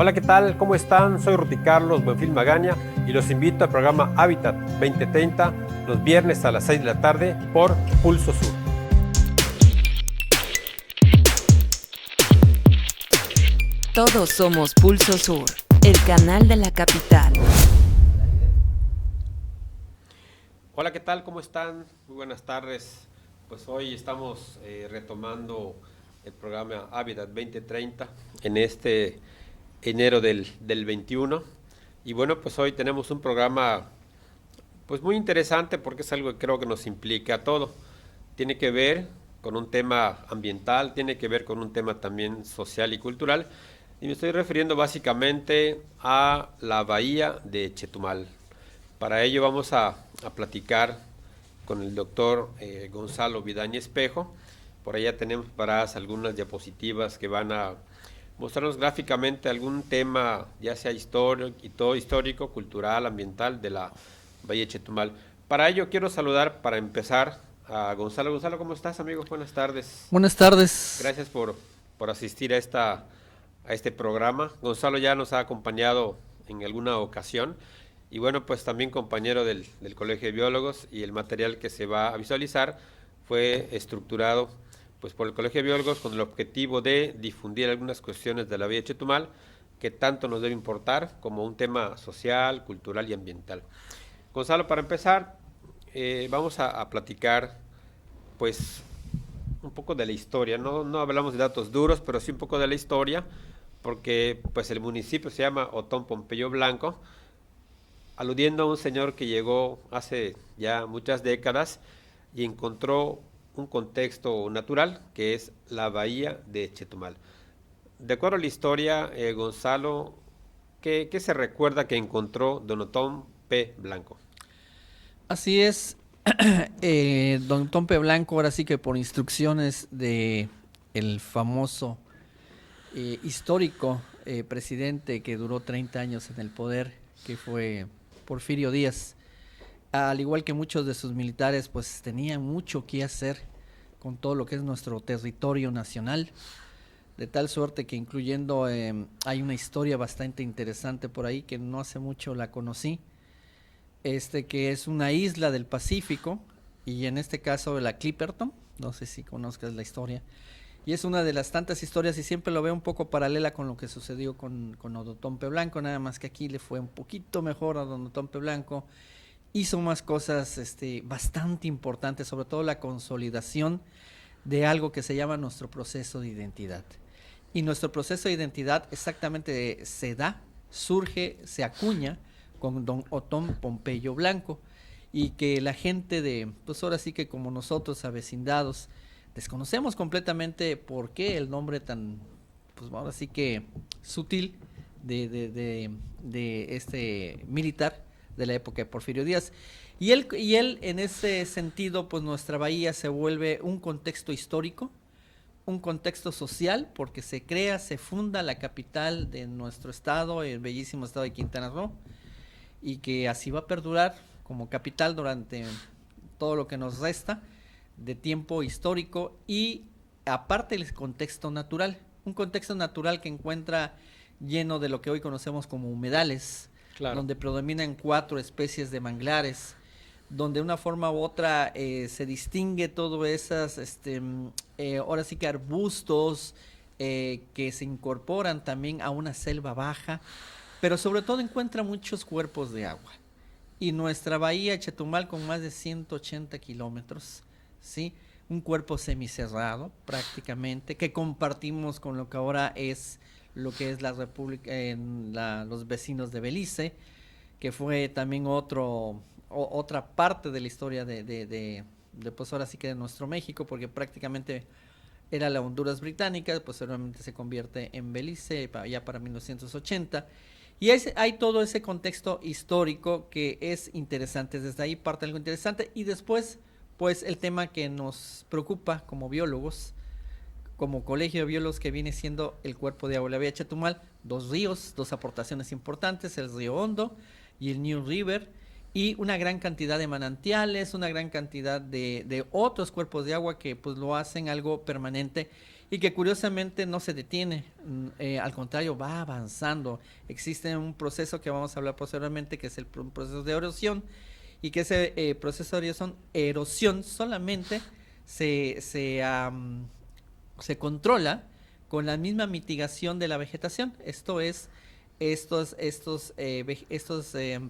Hola, ¿qué tal? ¿Cómo están? Soy Ruti Carlos Buenfil Magaña y los invito al programa Hábitat 2030 los viernes a las 6 de la tarde por Pulso Sur. Todos somos Pulso Sur, el canal de la capital. Hola, ¿qué tal? ¿Cómo están? Muy buenas tardes. Pues hoy estamos retomando el programa Hábitat 2030 en este enero del 21. Y bueno, pues hoy tenemos un programa pues muy interesante porque es algo que creo que nos implica a todo. Tiene que ver con un tema ambiental, tiene que ver con un tema también social y cultural. Y me estoy refiriendo básicamente a la bahía de Chetumal. Para ello vamos a platicar con el doctor Gonzalo Vidaña Espejo. Por allá tenemos preparadas algunas diapositivas que van a mostrarnos gráficamente algún tema, ya sea histórico, cultural, ambiental de la Bahía de Chetumal. Para ello quiero saludar, para empezar, a Gonzalo. Gonzalo, ¿cómo estás, amigo? Buenas tardes. Buenas tardes. Gracias por asistir a este programa. Gonzalo ya nos ha acompañado en alguna ocasión y bueno, pues también compañero del Colegio de Biólogos, y el material que se va a visualizar fue estructurado pues por el Colegio de Biólogos con el objetivo de difundir algunas cuestiones de la Bahía de Chetumal que tanto nos debe importar como un tema social, cultural y ambiental. Gonzalo, para empezar, vamos a platicar pues un poco de la historia. No hablamos de datos duros, pero sí un poco de la historia, porque pues el municipio se llama Otón Pompeyo Blanco, aludiendo a un señor que llegó hace ya muchas décadas y encontró un contexto natural que es la bahía de Chetumal. De acuerdo a la historia, Gonzalo, ¿qué se recuerda que encontró Don Otón P. Blanco? Así es, don Tompe Blanco, ahora sí que por instrucciones de el famoso histórico presidente que duró 30 años en el poder, que fue Porfirio Díaz, al igual que muchos de sus militares, pues tenían mucho que hacer con todo lo que es nuestro territorio nacional, de tal suerte que incluyendo, hay una historia bastante interesante por ahí que no hace mucho la conocí, que es una isla del Pacífico, y en este caso la Clipperton, no sé si conozcas la historia, y es una de las tantas historias y siempre lo veo un poco paralela con lo que sucedió con Don Tompe Blanco, nada más que aquí le fue un poquito mejor a Don Tompe Blanco, hizo más cosas bastante importantes, sobre todo la consolidación de algo que se llama nuestro proceso de identidad. Y nuestro proceso de identidad exactamente surge, se acuña con Don Otón Pompeyo Blanco, y que la gente pues ahora sí que como nosotros avecindados, desconocemos completamente por qué el nombre tan, pues ahora sí que sutil de este militar de la época de Porfirio Díaz. Y él en ese sentido, pues nuestra bahía se vuelve un contexto histórico, un contexto social, porque se funda la capital de nuestro estado, el bellísimo estado de Quintana Roo, y que así va a perdurar como capital durante todo lo que nos resta de tiempo histórico, y aparte el contexto natural, un contexto natural que encuentra lleno de lo que hoy conocemos como humedales, claro, donde predominan 4 especies de manglares, donde de una forma u otra se distingue todo esas, ahora sí que arbustos que se incorporan también a una selva baja, pero sobre todo encuentra muchos cuerpos de agua. Y nuestra bahía Chetumal, con más de 180 kilómetros, ¿sí? Un cuerpo semicerrado prácticamente, que compartimos con lo que ahora es lo que es la República, los vecinos de Belice, que fue también otra parte de la historia de pues ahora sí que de nuestro México, porque prácticamente era la Honduras británica, posteriormente se convierte en Belice ya para 1980. Y hay todo ese contexto histórico que es interesante, desde ahí parte algo interesante, y después pues el tema que nos preocupa como biólogos, como colegio de biólogos, que viene siendo el cuerpo de agua de la Bahía de Chetumal, 2 ríos, 2 aportaciones importantes, el río Hondo y el New River, y una gran cantidad de manantiales, una gran cantidad de otros cuerpos de agua que pues lo hacen algo permanente, y que curiosamente no se detiene, al contrario, va avanzando. Existe un proceso que vamos a hablar posteriormente, que es el proceso de erosión, y que ese proceso de erosión solamente se controla con la misma mitigación de la vegetación. Esto es, estos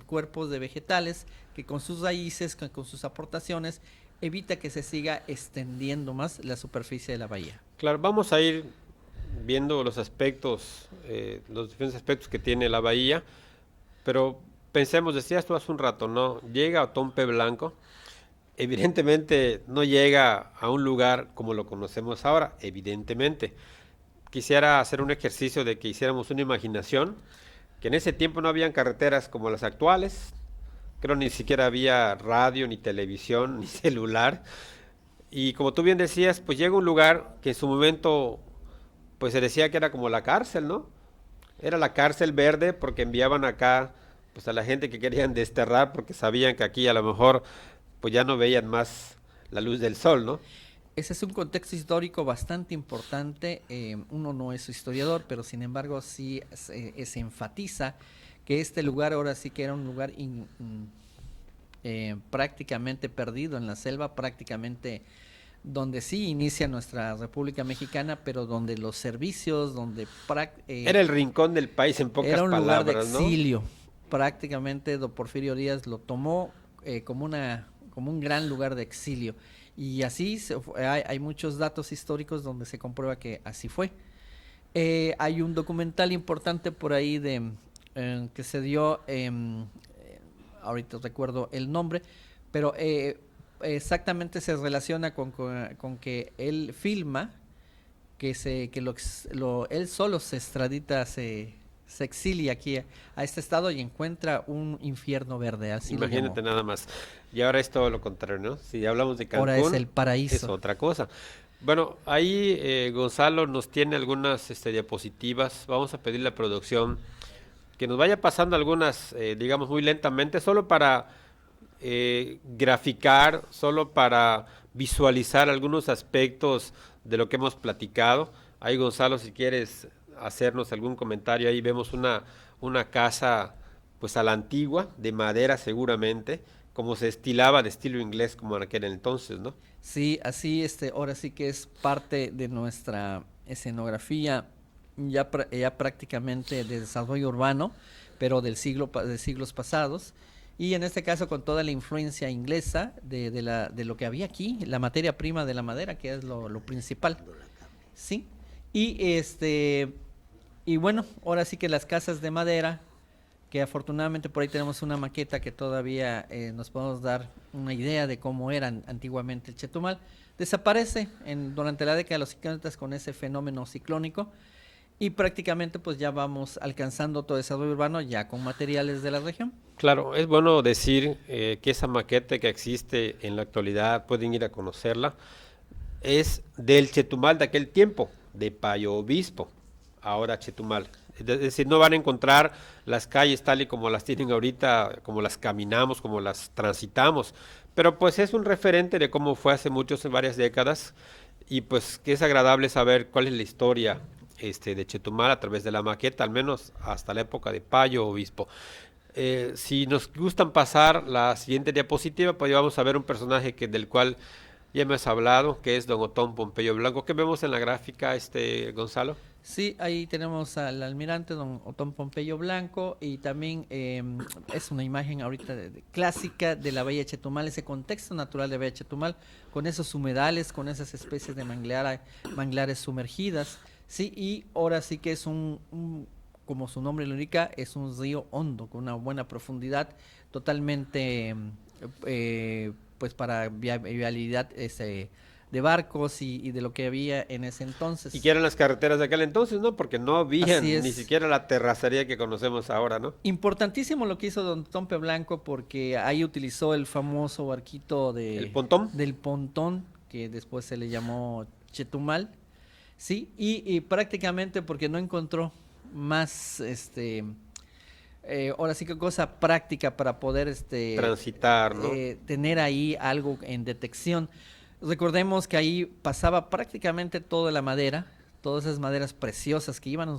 cuerpos de vegetales que con sus raíces, con sus aportaciones, evita que se siga extendiendo más la superficie de la bahía. Claro, vamos a ir viendo los aspectos, los diferentes aspectos que tiene la bahía, pero pensemos, decías tú hace un rato, ¿no? Llega Otompe Blanco, evidentemente no llega a un lugar como lo conocemos ahora, evidentemente. Quisiera hacer un ejercicio de que hiciéramos una imaginación, que en ese tiempo no habían carreteras como las actuales, creo ni siquiera había radio, ni televisión, ni celular, y como tú bien decías, pues llega un lugar que en su momento, pues se decía que era como la cárcel, ¿no? Era la cárcel verde porque enviaban acá, pues a la gente que querían desterrar porque sabían que aquí a lo mejor, pues ya no veían más la luz del sol, ¿no? Ese es un contexto histórico bastante importante. Uno no es historiador, pero sin embargo sí se enfatiza que este lugar ahora sí que era un lugar prácticamente perdido en la selva, prácticamente donde sí inicia nuestra República Mexicana, pero donde los servicios, Era el rincón del país en pocas era un lugar de palabras, ¿no? exilio. Prácticamente don Porfirio Díaz lo tomó como un gran lugar de exilio. Y así hay muchos datos históricos donde se comprueba que así fue. Hay un documental importante por ahí que se dio, ahorita recuerdo el nombre, pero exactamente se relaciona con que él filma que él solo se extradita, se exilia aquí a este estado y encuentra un infierno verde, así lo Imagínate llamó. nada más. Y ahora es todo lo contrario, ¿no? Si hablamos de Ahora es Cancún, el paraíso. es otra cosa. Bueno, ahí Gonzalo nos tiene algunas diapositivas. Vamos a pedirle a la producción que nos vaya pasando algunas, digamos, muy lentamente, solo para graficar, solo para visualizar algunos aspectos de lo que hemos platicado. Ahí, Gonzalo, si quieres hacernos algún comentario, ahí vemos una casa, pues a la antigua, de madera seguramente, como se estilaba de estilo inglés como en aquel entonces, ¿no? Sí, así ahora sí que es parte de nuestra escenografía ya prácticamente de desarrollo urbano, pero de siglos pasados. Y en este caso con toda la influencia inglesa de lo que había aquí, la materia prima de la madera, que es lo principal. Sí. Y bueno, ahora sí que las casas de madera, que afortunadamente por ahí tenemos una maqueta que todavía nos podemos dar una idea de cómo eran antiguamente el Chetumal, desaparece durante la década de los 50 con ese fenómeno ciclónico y prácticamente pues ya vamos alcanzando todo desarrollo urbano ya con materiales de la región. Claro, es bueno decir que esa maqueta que existe en la actualidad, pueden ir a conocerla, es del Chetumal de aquel tiempo, de Payo Obispo, ahora Chetumal. Es decir, no van a encontrar las calles tal y como las tienen ahorita, como las caminamos, como las transitamos, pero pues es un referente de cómo fue hace varias décadas, y pues que es agradable saber cuál es la historia de Chetumal a través de la maqueta, al menos hasta la época de Payo Obispo. Si nos gustan pasar la siguiente diapositiva, pues vamos a ver un personaje del cual ya me has hablado, que es don Otón Pompeyo Blanco. ¿Qué vemos en la gráfica, Gonzalo? Sí, ahí tenemos al almirante don Otón Pompeyo Blanco y también es una imagen ahorita clásica de la Bahía de Chetumal, ese contexto natural de Bahía de Chetumal, con esos humedales, con esas especies de manglares sumergidas, sí, y ahora sí que es como su nombre lo indica, es un río hondo, con una buena profundidad, totalmente pues para vialidad de barcos y de lo que había en ese entonces. Y que eran las carreteras de aquel entonces, ¿no? Porque no había Así es. ni siquiera la terracería que conocemos ahora, ¿no? Importantísimo lo que hizo don Tompe Blanco porque ahí utilizó el famoso barquito ¿El pontón? del pontón, que después se le llamó Chetumal, sí, y prácticamente porque no encontró más ahora sí que cosa práctica para poder transitar, ¿no? tener ahí algo en detección. Recordemos que ahí pasaba prácticamente toda la madera, todas esas maderas preciosas que iban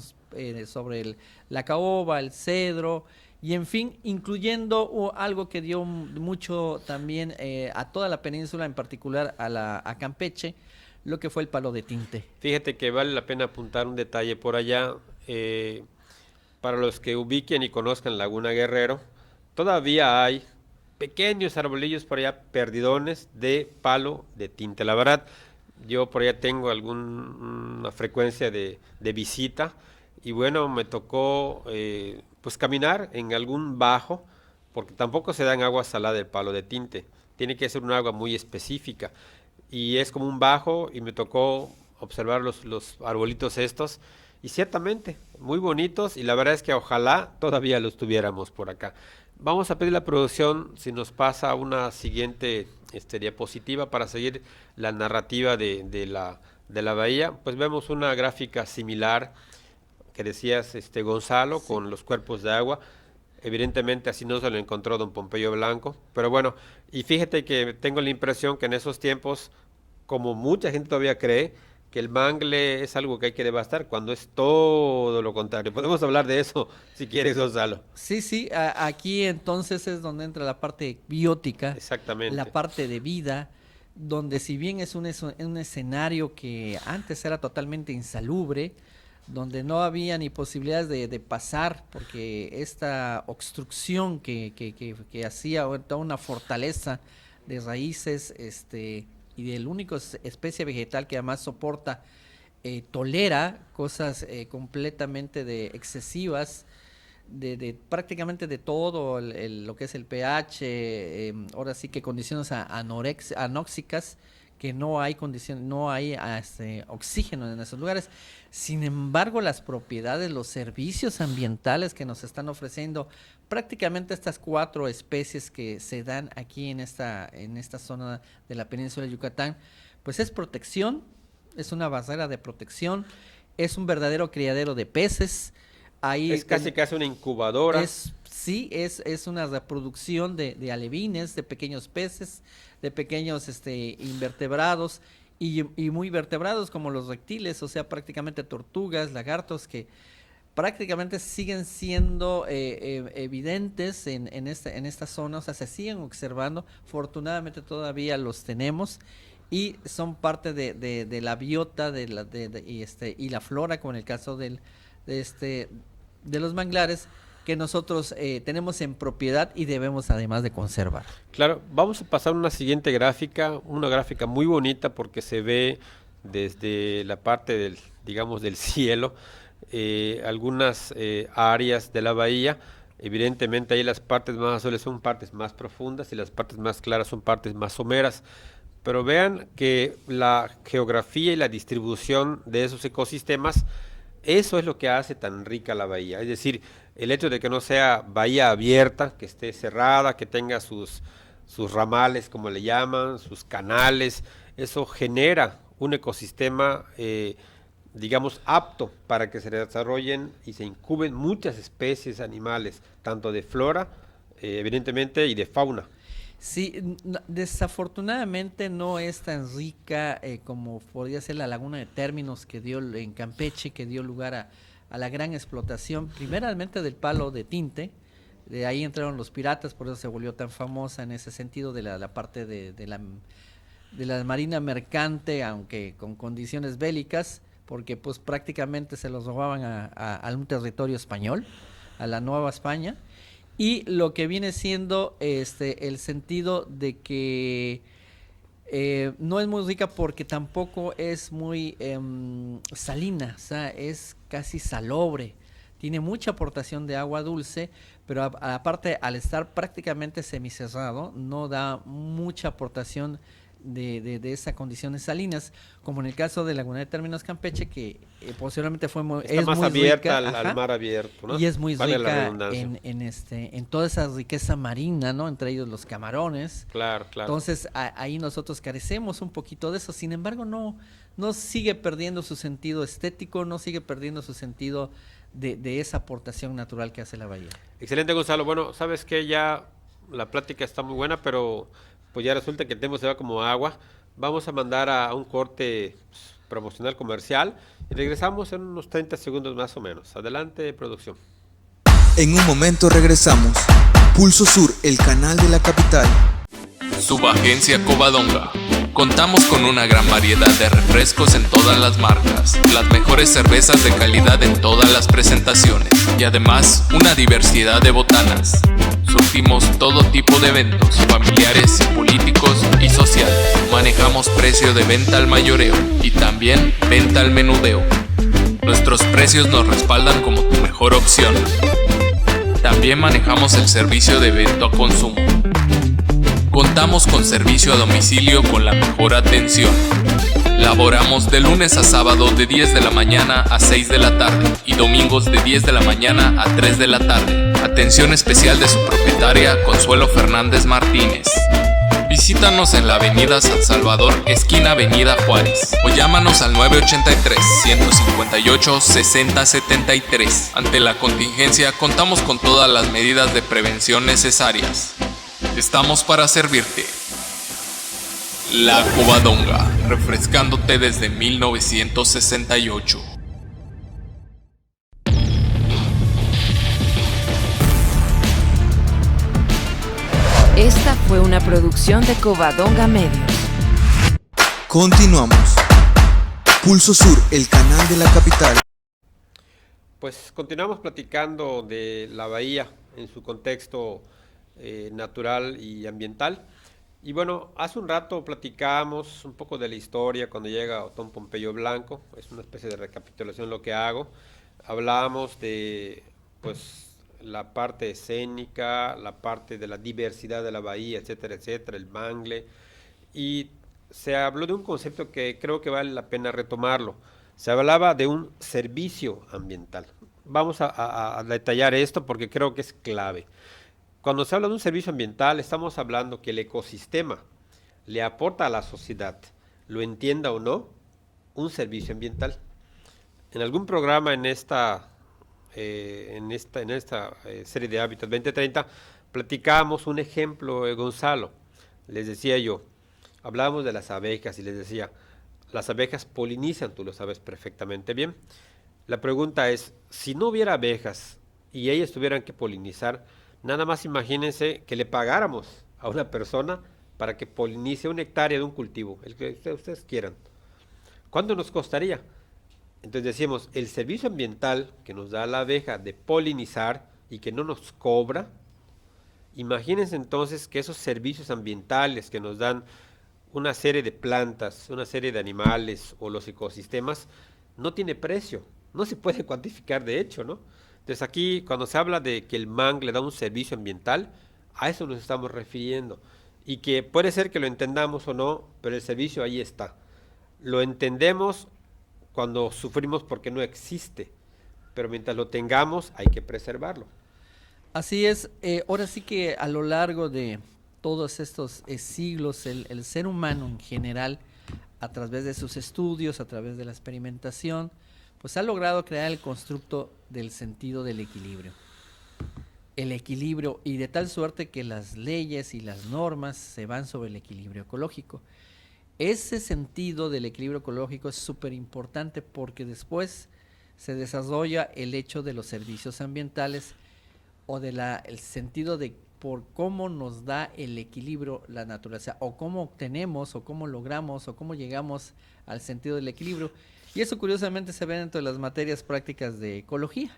sobre la caoba, el cedro, y en fin, incluyendo algo que dio mucho también a toda la península, en particular a Campeche, lo que fue el palo de tinte. Fíjate que vale la pena apuntar un detalle por allá. Para los que ubiquen y conozcan Laguna Guerrero, todavía hay pequeños arbolillos por allá, perdidones de palo de tinte. La verdad, yo por allá tengo alguna frecuencia de visita y bueno, me tocó pues caminar en algún bajo, porque tampoco se dan agua salada del palo de tinte. Tiene que ser un agua muy específica y es como un bajo y me tocó observar los arbolitos estos y ciertamente muy bonitos y la verdad es que ojalá todavía los tuviéramos por acá. Vamos a pedir a la producción si nos pasa una siguiente diapositiva para seguir la narrativa de la bahía. Pues vemos una gráfica similar que decías Gonzalo, sí, con los cuerpos de agua. Evidentemente así no se lo encontró don Pompeyo Blanco, pero bueno, y fíjate que tengo la impresión que en esos tiempos, como mucha gente todavía cree, que el mangle es algo que hay que devastar, cuando es todo lo contrario. Podemos hablar de eso si quieres, Gonzalo. Sí, sí, aquí entonces es donde entra la parte biótica, exactamente, la parte de vida, donde si bien es un escenario que antes era totalmente insalubre, donde no había ni posibilidades de pasar, porque esta obstrucción que hacía toda una fortaleza de raíces, y del único especie vegetal que además soporta, tolera cosas completamente excesivas, de prácticamente de todo lo que es el pH, ahora sí que condiciones anóxicas, que no hay oxígeno en esos lugares. Sin embargo, las propiedades, los servicios ambientales que nos están ofreciendo prácticamente estas 4 especies que se dan aquí en esta zona de la península de Yucatán, pues es protección, es una barrera de protección, es un verdadero criadero de peces. Ahí es casi una incubadora. Sí, es una reproducción de alevines, de pequeños peces, de pequeños invertebrados y muy vertebrados como los reptiles, o sea, prácticamente tortugas, lagartos, que prácticamente siguen siendo evidentes en esta zona, o sea, se siguen observando, afortunadamente todavía los tenemos y son parte de la biota y la flora, como en el caso de los manglares, que nosotros tenemos en propiedad y debemos además de conservar. Claro, vamos a pasar a una siguiente gráfica, una gráfica muy bonita porque se ve desde la parte del cielo, algunas áreas de la bahía. Evidentemente ahí las partes más azules son partes más profundas y las partes más claras son partes más someras. Pero vean que la geografía y la distribución de esos ecosistemas, eso es lo que hace tan rica la bahía. Es decir, el hecho de que no sea bahía abierta, que esté cerrada, que tenga sus ramales, como le llaman, sus canales, eso genera un ecosistema, digamos, apto para que se desarrollen y se incuben muchas especies animales, tanto de flora, evidentemente, y de fauna. Sí, desafortunadamente no es tan rica como podría ser la laguna de términos que dio en Campeche, que dio lugar a la gran explotación, primeramente del palo de tinte. De ahí entraron los piratas, por eso se volvió tan famosa en ese sentido de la parte de la marina mercante, aunque con condiciones bélicas, porque pues prácticamente se los robaban a un territorio español, a la Nueva España. Y lo que viene siendo el sentido de que no es muy rica porque tampoco es muy salina, o sea, es casi salobre. Tiene mucha aportación de agua dulce, pero aparte al estar prácticamente semicerrado, no da mucha aportación de esas condiciones salinas, como en el caso de Laguna de Términos Campeche, que posiblemente es más muy abierta rica, al mar abierto, ¿no? Y es muy vale rica en toda esa riqueza marina, ¿no? Entre ellos los camarones. Claro. Entonces ahí nosotros carecemos un poquito de eso. Sin embargo, no sigue perdiendo su sentido estético, no sigue perdiendo su sentido de esa aportación natural que hace la bahía. Excelente, Gonzalo. Bueno, sabes que ya la plática está muy buena, pero pues ya resulta que el tiempo se va como agua. Vamos a mandar a un corte promocional comercial y regresamos en unos 30 segundos más o menos. Adelante, producción. En un momento regresamos. Pulso Sur, el canal de la capital. Subagencia Covadonga. Contamos con una gran variedad de refrescos en todas las marcas, las mejores cervezas de calidad en todas las presentaciones y además una diversidad de botanas. Surtimos todo tipo de eventos, familiares, políticos y sociales. Manejamos precio de venta al mayoreo y también venta al menudeo. Nuestros precios nos respaldan como tu mejor opción. También manejamos el servicio de evento a consumo. Contamos con servicio a domicilio con la mejor atención. Laboramos de lunes a sábado de 10 de la mañana a 6 de la tarde y domingos de 10 de la mañana a 3 de la tarde. Atención especial de su propietaria Consuelo Fernández Martínez. Visítanos en la avenida San Salvador, esquina avenida Juárez, o llámanos al 983-158-6073. Ante la contingencia contamos con todas las medidas de prevención necesarias. Estamos para servirte. La Covadonga, refrescándote desde 1968. Esta fue una producción de Covadonga Medios. Continuamos. Pulso Sur, el canal de la capital. Pues continuamos platicando de la bahía en su contexto natural y ambiental. Y bueno, hace un rato platicábamos un poco de la historia cuando llega Otón Pompeyo Blanco. Es una especie de recapitulación lo que hago. Hablábamos de pues la parte escénica, la parte de la diversidad de la bahía, etcétera, etcétera, el mangle. Y se habló de un concepto que creo que vale la pena retomarlo. Se hablaba de un servicio ambiental. Vamos a detallar esto porque creo que es clave. Cuando se habla de un servicio ambiental, estamos hablando que el ecosistema le aporta a la sociedad, lo entienda o no, un servicio ambiental. En algún programa en esta serie de Hábitat 2030, platicábamos un ejemplo de Gonzalo. Les decía yo, hablábamos de las abejas y les decía, las abejas polinizan, tú lo sabes perfectamente bien. La pregunta es, si no hubiera abejas y ellas tuvieran que polinizar, nada más imagínense que le pagáramos a una persona para que polinice una hectárea de un cultivo, el que ustedes quieran. ¿Cuánto nos costaría? Entonces decimos, el servicio ambiental que nos da la abeja de polinizar y que no nos cobra, imagínense entonces que esos servicios ambientales que nos dan una serie de plantas, una serie de animales o los ecosistemas, no tiene precio, no se puede cuantificar de hecho, ¿no? Entonces aquí cuando se habla de que el MANG le da un servicio ambiental, a eso nos estamos refiriendo. Y que puede ser que lo entendamos o no, pero el servicio ahí está. Lo entendemos cuando sufrimos porque no existe, pero mientras lo tengamos hay que preservarlo. Así es, ahora sí que a lo largo de todos estos siglos, el ser humano en general, a través de sus estudios, a través de la experimentación, pues ha logrado crear el constructo del sentido del equilibrio. El equilibrio, y de tal suerte que las leyes y las normas se van sobre el equilibrio ecológico. Ese sentido del equilibrio ecológico es súper importante porque después se desarrolla el hecho de los servicios ambientales o de el sentido de por cómo nos da el equilibrio la naturaleza, o cómo obtenemos, o cómo logramos, o cómo llegamos al sentido del equilibrio. Y eso curiosamente se ve dentro de las materias prácticas de ecología.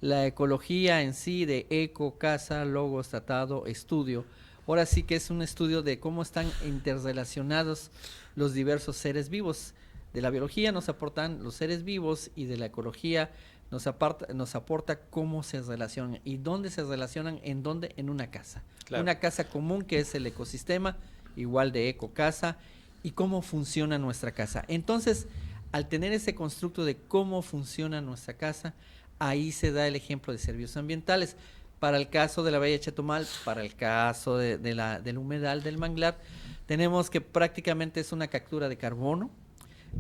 La ecología en sí de eco, casa, logos, tratado, estudio. Ahora sí que es un estudio de cómo están interrelacionados los diversos seres vivos. De la biología nos aportan los seres vivos y de la ecología nos aporta cómo se relacionan y dónde se relacionan, en dónde, en una casa. Claro. Una casa común que es el ecosistema, igual de eco casa, y cómo funciona nuestra casa. Entonces, al tener ese constructo de cómo funciona nuestra casa, ahí se da el ejemplo de servicios ambientales. Para el caso de la bahía de Chetumal, para el caso del humedal del manglar, tenemos que prácticamente es una captura de carbono,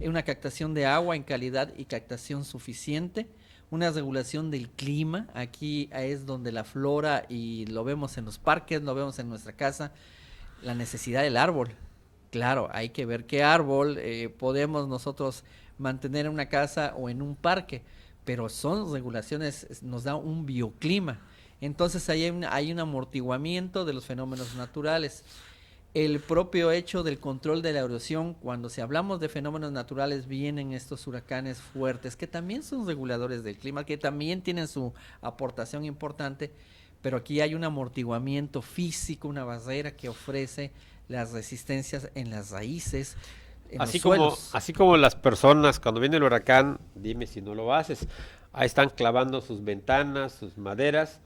una captación de agua en calidad y captación suficiente, una regulación del clima. Aquí es donde la flora, y lo vemos en los parques, lo vemos en nuestra casa, la necesidad del árbol. Claro, hay que ver qué árbol podemos nosotros mantener en una casa o en un parque, pero son regulaciones, nos da un bioclima. Entonces ahí hay un amortiguamiento de los fenómenos naturales. El propio hecho del control de la erosión, cuando si hablamos de fenómenos naturales, vienen estos huracanes fuertes, que también son reguladores del clima, que también tienen su aportación importante, pero aquí hay un amortiguamiento físico, una barrera que ofrece las resistencias en las raíces, en los suelos. Así como las personas, cuando viene el huracán, dime si no lo haces, ahí están clavando sus ventanas, sus maderas,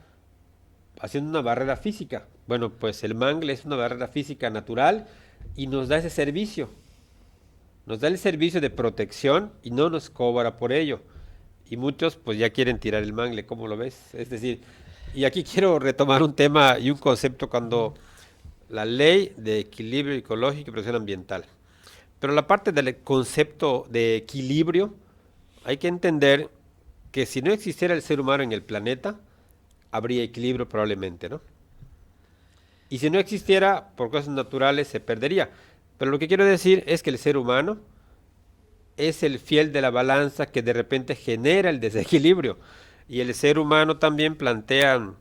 haciendo una barrera física. Bueno, pues el mangle es una barrera física natural y nos da ese servicio. Nos da el servicio de protección y no nos cobra por ello. Y muchos pues ya quieren tirar el mangle, ¿cómo lo ves? Es decir, y aquí quiero retomar un tema y un concepto cuando la ley de equilibrio ecológico y protección ambiental. Pero la parte del concepto de equilibrio, hay que entender que si no existiera el ser humano en el planeta, habría equilibrio probablemente, ¿no? Y si no existiera, por cosas naturales, se perdería. Pero lo que quiero decir es que el ser humano es el fiel de la balanza que de repente genera el desequilibrio. Y el ser humano también plantea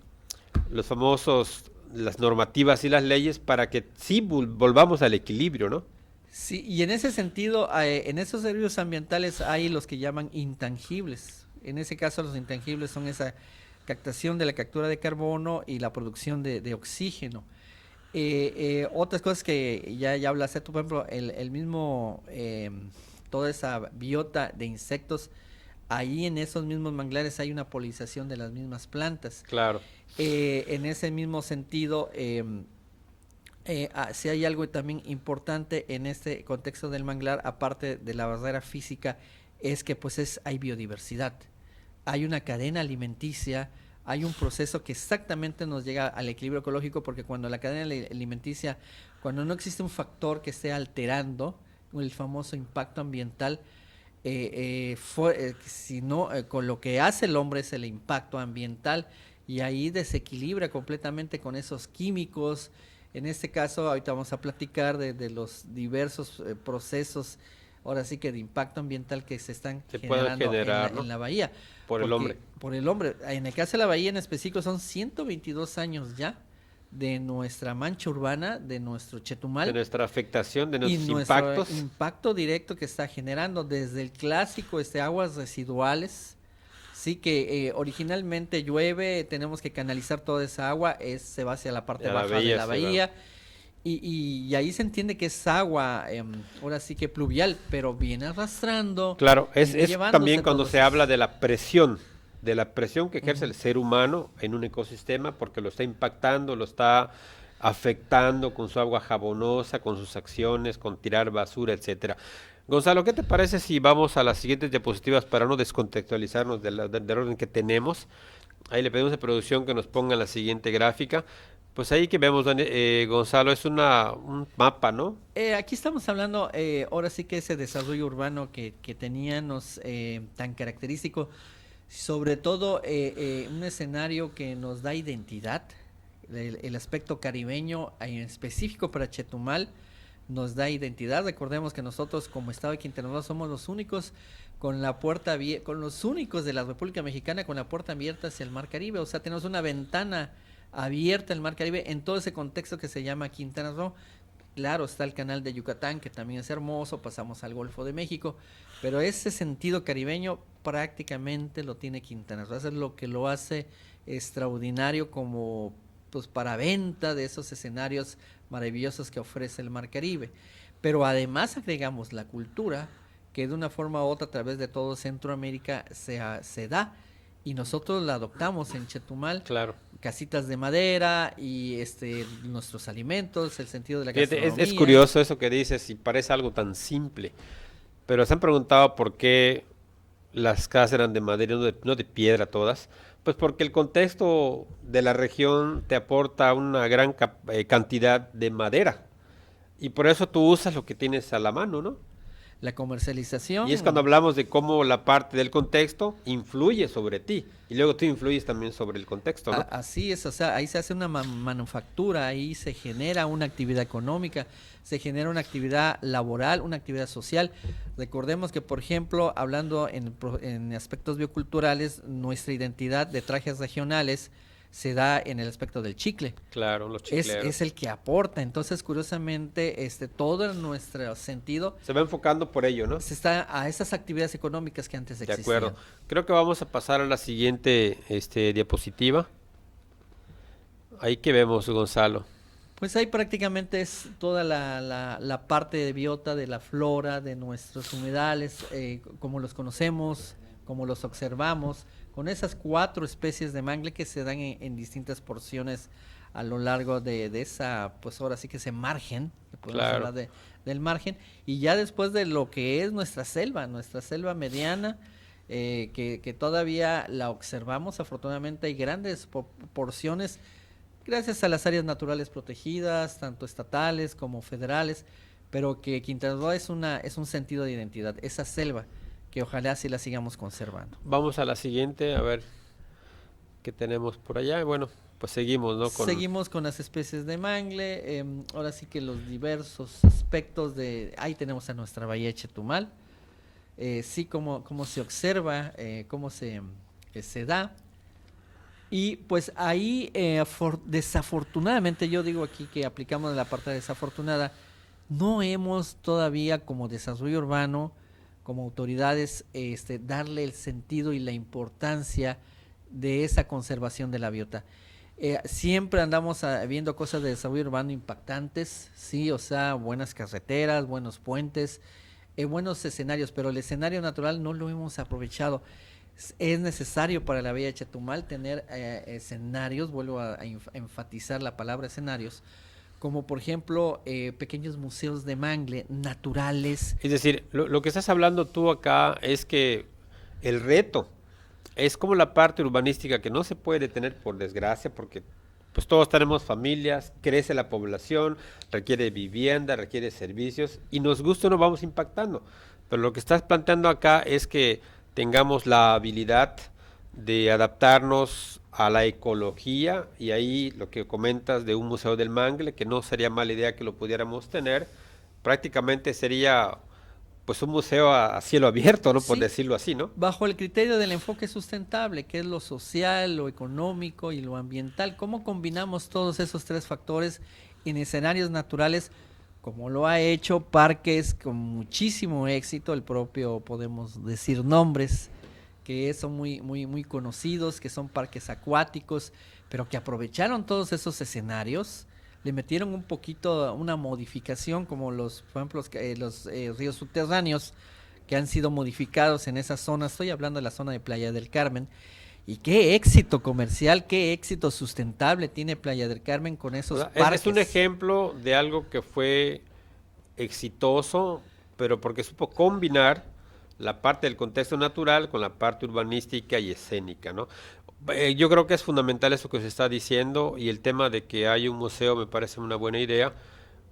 los famosos, las normativas y las leyes para que sí volvamos al equilibrio, ¿no? Sí, y en ese sentido, en esos servicios ambientales hay los que llaman intangibles. En ese caso, los intangibles son esa captación de la captura de carbono y la producción de oxígeno. Otras cosas que ya hablaste tú, por ejemplo, el mismo, toda esa biota de insectos, ahí en esos mismos manglares hay una polinización de las mismas plantas. Claro. En ese mismo sentido, si hay algo también importante en este contexto del manglar, aparte de la barrera física, es que pues hay biodiversidad, hay una cadena alimenticia, hay un proceso que exactamente nos llega al equilibrio ecológico, porque cuando la cadena alimenticia, cuando no existe un factor que esté alterando el famoso impacto ambiental, sino con lo que hace el hombre es el impacto ambiental, y ahí desequilibra completamente con esos químicos. En este caso, ahorita vamos a platicar de los diversos procesos, ahora sí que de impacto ambiental que se están generando en la bahía. Por el hombre. Por el hombre. En el caso de la bahía en específico son 122 años ya de nuestra mancha urbana, de nuestro Chetumal. De nuestra afectación, de nuestros impactos. impactos. Impacto directo que está generando desde el clásico aguas residuales. Sí, que originalmente llueve, tenemos que canalizar toda esa agua, se va hacia la parte baja de la bahía, y ahí se entiende que es agua, ahora sí que pluvial, pero viene arrastrando. Claro, es también cuando se habla de la presión que ejerce el ser humano en un ecosistema, porque lo está impactando, lo está afectando con su agua jabonosa, con sus acciones, con tirar basura, etcétera. Gonzalo, ¿qué te parece si vamos a las siguientes diapositivas para no descontextualizarnos del orden que tenemos? Ahí le pedimos a producción que nos ponga la siguiente gráfica. Pues ahí que vemos, Gonzalo, es un mapa, ¿no? Aquí estamos hablando, ahora sí que ese desarrollo urbano que teníamos tan característico, sobre todo un escenario que nos da identidad, el aspecto caribeño, en específico para Chetumal, nos da identidad. Recordemos que nosotros como Estado de Quintana Roo somos los únicos con los únicos de la República Mexicana con la puerta abierta hacia el Mar Caribe, o sea, tenemos una ventana abierta al Mar Caribe en todo ese contexto que se llama Quintana Roo. Claro, está el canal de Yucatán, que también es hermoso, pasamos al Golfo de México, pero ese sentido caribeño prácticamente lo tiene Quintana Roo. Eso es lo que lo hace extraordinario como pues para venta de esos escenarios maravillosos que ofrece el Mar Caribe. Pero además agregamos la cultura, que de una forma u otra a través de todo Centroamérica se da, y nosotros la adoptamos en Chetumal. Claro. Casitas de madera y nuestros alimentos, el sentido de la gastronomía. Es curioso eso que dices, y parece algo tan simple, pero se han preguntado por qué las casas eran de madera y no de piedra todas. Pues porque el contexto de la región te aporta una gran cantidad de madera, y por eso tú usas lo que tienes a la mano, ¿no? La comercialización. Y es cuando hablamos de cómo la parte del contexto influye sobre ti y luego tú influyes también sobre el contexto, ¿no? Así es, o sea, ahí se hace una manufactura, ahí se genera una actividad económica, se genera una actividad laboral, una actividad social. Recordemos que, por ejemplo, hablando en aspectos bioculturales, nuestra identidad de trajes regionales se da en el aspecto del chicle. Claro, los chicleros. Es el que aporta. Entonces, curiosamente, todo nuestro sentido se va enfocando por ello, ¿no? se está a esas actividades económicas que antes existían. De acuerdo. Creo que vamos a pasar a la siguiente diapositiva. Ahí que vemos, Gonzalo. Pues ahí prácticamente es toda la parte de biota, de la flora, de nuestros humedales, como los conocemos, como los observamos, con esas 4 especies de mangle que se dan en distintas porciones a lo largo de esa, pues ahora sí que ese margen, podemos hablar del margen, y ya después de lo que es nuestra selva mediana, que todavía la observamos. Afortunadamente hay grandes porciones, gracias a las áreas naturales protegidas, tanto estatales como federales, pero que Quintana Roo es un sentido de identidad, esa selva, que ojalá sí la sigamos conservando. Vamos a la siguiente, a ver qué tenemos por allá. Bueno, pues seguimos, ¿no? Seguimos con las especies de mangle, ahora sí que los diversos aspectos ahí tenemos a nuestra bahía de Chetumal, sí, cómo se observa, cómo se da. Y pues ahí, desafortunadamente, yo digo aquí que aplicamos la parte desafortunada, no hemos todavía como desarrollo urbano, como autoridades, darle el sentido y la importancia de esa conservación de la biota. Siempre andamos viendo cosas de desarrollo urbano impactantes, sí, o sea, buenas carreteras, buenos puentes, buenos escenarios, pero el escenario natural no lo hemos aprovechado. Es necesario para la bahía de Chetumal tener escenarios, vuelvo a enfatizar la palabra escenarios, como por ejemplo pequeños museos de mangle naturales. Es decir, lo que estás hablando tú acá es que el reto es como la parte urbanística que no se puede detener por desgracia, porque pues todos tenemos familias, crece la población, requiere vivienda, requiere servicios, y nos gusta o no vamos impactando. Pero lo que estás planteando acá es que tengamos la habilidad de adaptarnos a la ecología, y ahí lo que comentas de un museo del mangle, que no sería mala idea que lo pudiéramos tener, prácticamente sería pues un museo a cielo abierto, ¿no? Por decirlo así, ¿no? Bajo el criterio del enfoque sustentable, que es lo social, lo económico y lo ambiental. ¿Cómo combinamos todos esos 3 factores en escenarios naturales, como lo ha hecho Parques con muchísimo éxito? El propio, podemos decir nombres que son muy conocidos, que son parques acuáticos, pero que aprovecharon todos esos escenarios, le metieron un poquito, una modificación, como por ejemplo, los ríos subterráneos que han sido modificados en esa zona. Estoy hablando de la zona de Playa del Carmen. Y qué éxito comercial, qué éxito sustentable tiene Playa del Carmen con esos parques. Es un ejemplo de algo que fue exitoso, pero porque supo combinar la parte del contexto natural con la parte urbanística y escénica, ¿no? Yo creo que es fundamental eso que se está diciendo, y el tema de que hay un museo me parece una buena idea,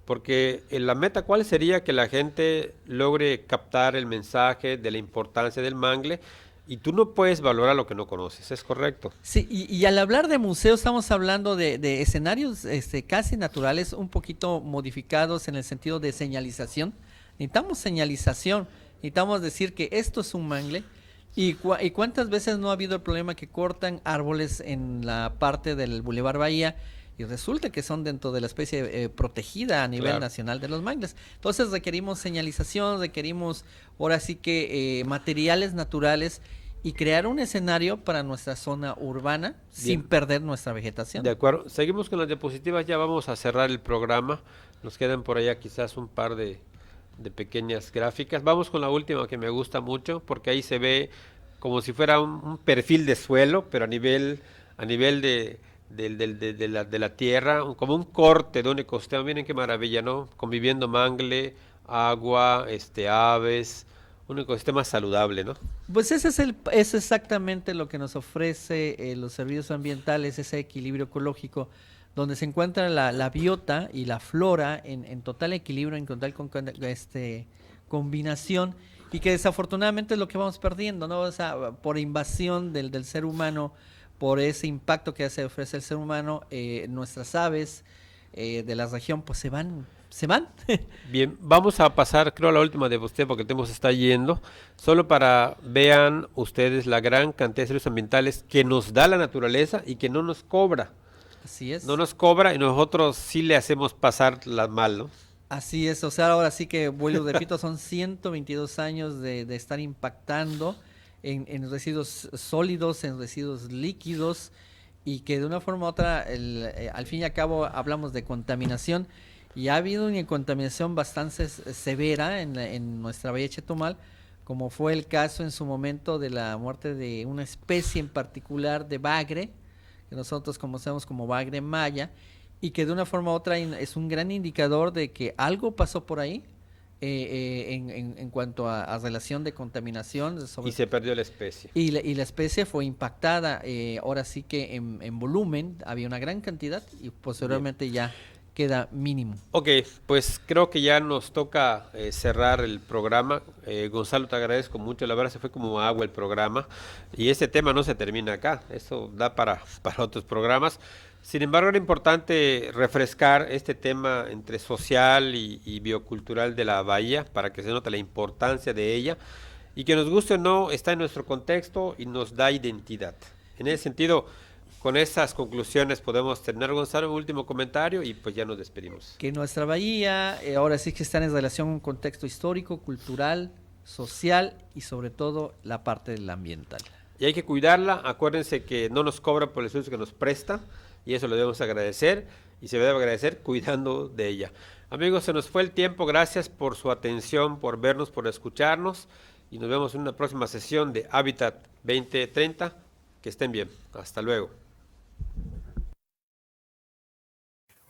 porque la meta, ¿cuál sería? Que la gente logre captar el mensaje de la importancia del mangle, y tú no puedes valorar lo que no conoces, ¿es correcto? Sí, y al hablar de museo estamos hablando de escenarios casi naturales, un poquito modificados en el sentido de señalización. Necesitamos señalización, necesitamos decir que esto es un mangle. ¿Y cuántas veces no ha habido el problema que cortan árboles en la parte del Boulevard Bahía y resulta que son dentro de la especie protegida a nivel nacional de los mangles? Entonces requerimos señalización, requerimos ahora sí que materiales naturales y crear un escenario para nuestra zona urbana sin perder nuestra vegetación. De acuerdo, seguimos con las diapositivas, ya vamos a cerrar el programa, nos quedan por allá quizás un par de pequeñas gráficas. Vamos con la última, que me gusta mucho, porque ahí se ve como si fuera un perfil de suelo, pero a nivel de la tierra, como un corte de un ecosistema. Miren qué maravilla, ¿no? Conviviendo mangle, agua, aves, un ecosistema saludable, ¿no? Pues es exactamente lo que nos ofrece los servicios ambientales, ese equilibrio ecológico, donde se encuentra la biota y la flora en total equilibrio, en total combinación, y que desafortunadamente es lo que vamos perdiendo, ¿no? O sea, por invasión del ser humano, por ese impacto que se ofrece el ser humano, nuestras aves de la región pues se van. Bien, vamos a pasar, creo, a la última de usted porque el tiempo se está yendo, solo para vean ustedes la gran cantidad de servicios ambientales que nos da la naturaleza y que no nos cobra. Así es. No nos cobra y nosotros sí le hacemos pasar la mal, ¿no? Así es, o sea, ahora sí que, vuelvo, repito, son 122 años de estar impactando en residuos sólidos, en residuos líquidos, y que de una forma u otra, al fin y al cabo, hablamos de contaminación, y ha habido una contaminación bastante severa en nuestra Bahía de Chetumal, como fue el caso en su momento de la muerte de una especie en particular de bagre, que nosotros conocemos como bagre maya, y que de una forma u otra es un gran indicador de que algo pasó por ahí en cuanto a relación de contaminación. Y se perdió la especie. Y la especie fue impactada, ahora sí que en volumen había una gran cantidad y posteriormente Bien. Ya queda mínimo. Ok, pues creo que ya nos toca cerrar el programa. Gonzalo, te agradezco mucho, la verdad se fue como agua el programa y este tema no se termina acá, eso da para otros programas. Sin embargo, era importante refrescar este tema entre social y biocultural de la bahía para que se note la importancia de ella y que nos guste o no, está en nuestro contexto y nos da identidad. En ese sentido, con esas conclusiones podemos terminar. Gonzalo, un último comentario y pues ya nos despedimos. Que nuestra bahía ahora sí que está en relación a un contexto histórico, cultural, social y sobre todo la parte del ambiental. Y hay que cuidarla, acuérdense que no nos cobra por el servicio que nos presta y eso lo debemos agradecer y se debe agradecer cuidando de ella. Amigos, se nos fue el tiempo, gracias por su atención, por vernos, por escucharnos y nos vemos en una próxima sesión de Hábitat 2030. Que estén bien, hasta luego.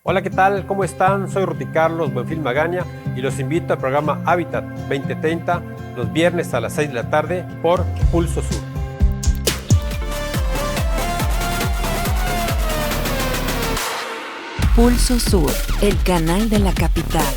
Hola, ¿qué tal? ¿Cómo están? Soy Ruti Carlos Buenfil Magaña y los invito al programa Hábitat 2030 los viernes a las 6 de la tarde por Pulso Sur. Pulso Sur, el canal de la capital.